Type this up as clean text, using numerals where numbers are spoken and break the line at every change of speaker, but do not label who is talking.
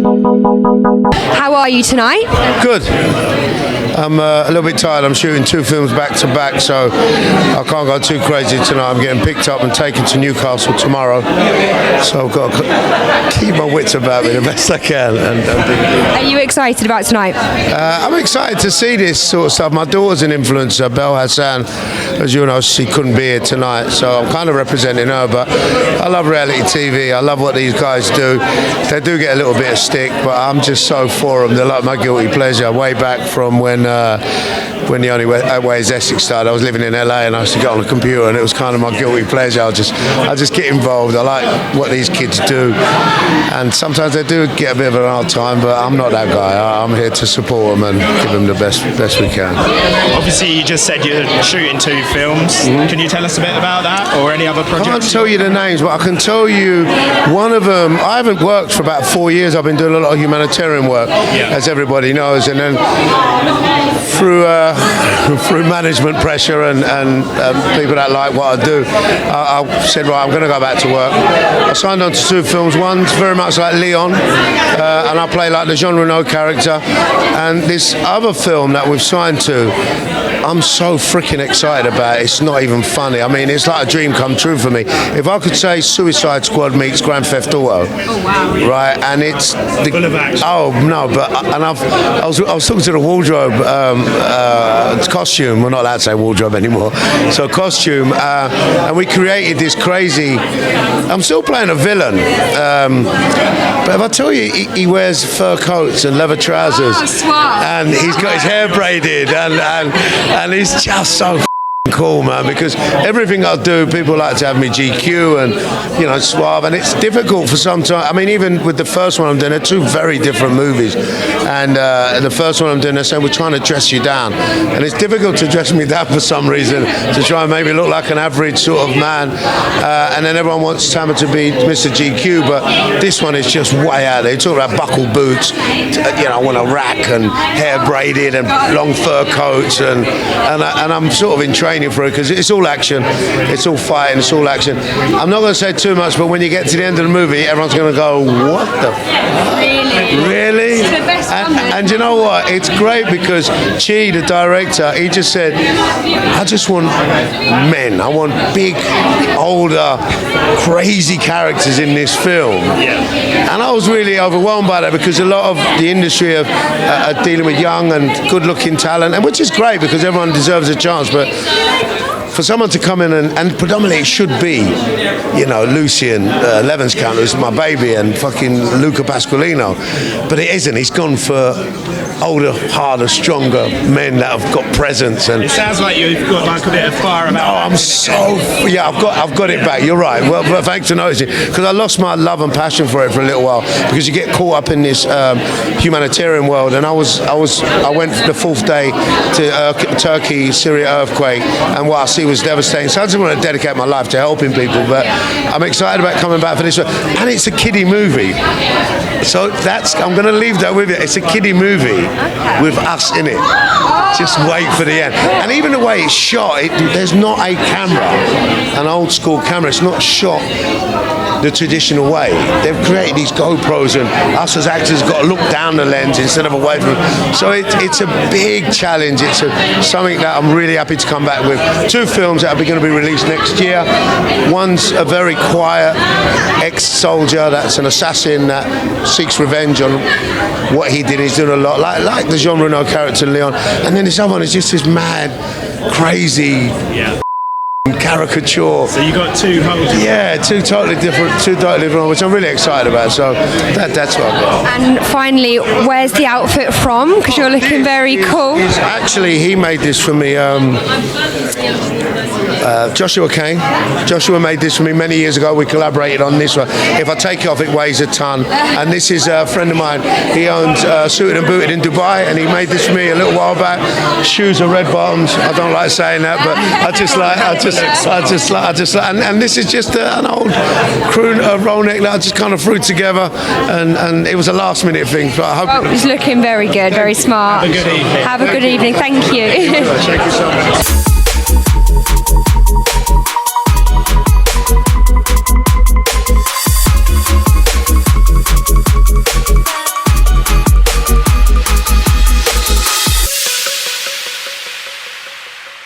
How are you tonight?
Good. I'm a little bit tired. I'm shooting 2 films back to back, so I can't go too crazy tonight. I'm getting picked up and taken to Newcastle tomorrow, so I've got to keep my wits about me the best I can.
Are you excited about tonight?
I'm excited to see this sort of stuff. My daughter's an influencer, Tamer Hassan. As you know, she couldn't be here tonight, so I'm kind of representing her, but I love reality TV. I love what these guys do. They do get a little bit of stick, but I'm just so for them. They're like my guilty pleasure. Way back from when the Only Way is Essex started, I was living in LA and I used to get on a computer and it was kind of my guilty pleasure. I just get involved. I like what these kids do, and sometimes they do get a bit of an hard time, but I'm not that guy. I'm here to support them and give them the best we can.
Obviously, you just said you're shooting 2 films. Can you tell us a bit about that, or any other projects?
I can't tell you the names, but I can tell you one of them. I haven't worked for about 4 years. I've been doing a lot of humanitarian work, as everybody knows, and then through management pressure and people that like what I do, I said, right, I'm going to go back to work. I signed on to 2 films. One's very much like Leon, and I play like the Jean Reno character. And this other film that we've signed to, I'm so freaking excited about it. It's not even funny. I mean, it's like a dream come true for me. If I could say Suicide Squad meets Grand Theft Auto, right? And it's
full of action.
Oh no, but I was talking to the wardrobe costume. We're not allowed to say wardrobe anymore. So costume, and we created this crazy. I'm still playing a villain, but if I tell you, he wears fur coats and leather trousers, and he's got his hair braided, and he's just so cool, man, because everything I do, people like to have me GQ and, suave, and it's difficult for some time. I mean, even with the first one I'm doing, they're 2 very different movies, and the first one I'm doing, they're saying, we're trying to dress you down, and it's difficult to dress me down for some reason, to try and make me look like an average sort of man, and then everyone wants Tamer to be Mr. GQ, but this one is just way out there. You talk about buckle boots, I want a rack, and hair braided, and long fur coats, and I'm sort of in training for it, because it's all action, it's all fighting, it's all action. I'm not going to say too much, but when you get to the end of the movie, everyone's going to go, what the fuck? Really?
It's the best one,
and you know what? It's great because Chi, the director, he just said, I just want men. I want big, older, crazy characters in this film. And I was really overwhelmed by that, because a lot of the industry are dealing with young and good-looking talent, and which is great because everyone deserves a chance, but for someone to come in and predominantly it should be, Lucian Levenskamp, who's my baby, and fucking Luca Pasqualino, but it isn't. He's gone for older, harder, stronger men that have got presence. And
it sounds like you've got like a bit of fire about.
No, I'm so I've got it back. You're right. Well, thanks for noticing, because I lost my love and passion for it for a little while, because you get caught up in this humanitarian world, and I went the 4th day to Turkey, Syria earthquake, and what I see was devastating. So I just want to dedicate my life to helping people, but I'm excited about coming back for this one. And it's a kiddie movie, so I'm going to leave that with you. It's a kiddie movie with us in it. Just wait for the end. And even the way it's shot, there's not a camera, an old school camera. It's not shot the traditional way. They've created these GoPros, and us as actors got to look down the lens instead of away from it. So it's a big challenge. It's something that I'm really happy to come back with. 2 films that are going to be released next year. One's a very quiet ex-soldier that's an assassin that seeks revenge on what he did. He's doing a lot, like the Jean Reno character Leon. And then this other one is just this mad, crazy caricature.
So you got 2 whole.
Yeah, 2 totally different, which I'm really excited about. So that's what I've got.
And finally, where's the outfit from? Because you're looking very cool.
Actually, he made this for me. Joshua Kane. Joshua made this for me many years ago. We collaborated on this one. If I take it off, it weighs a ton. And this is a friend of mine. He owns Suited and Booted in Dubai, and he made this for me a little while back. Shoes are red bottoms. I don't like saying that, but I just like. And this is just an old crew roll neck that I just kind of threw together, and it was a last minute thing. But I hope
it's looking very good, very smart.
Have a good evening.
Have a good evening. Thank you.
Thank you so much.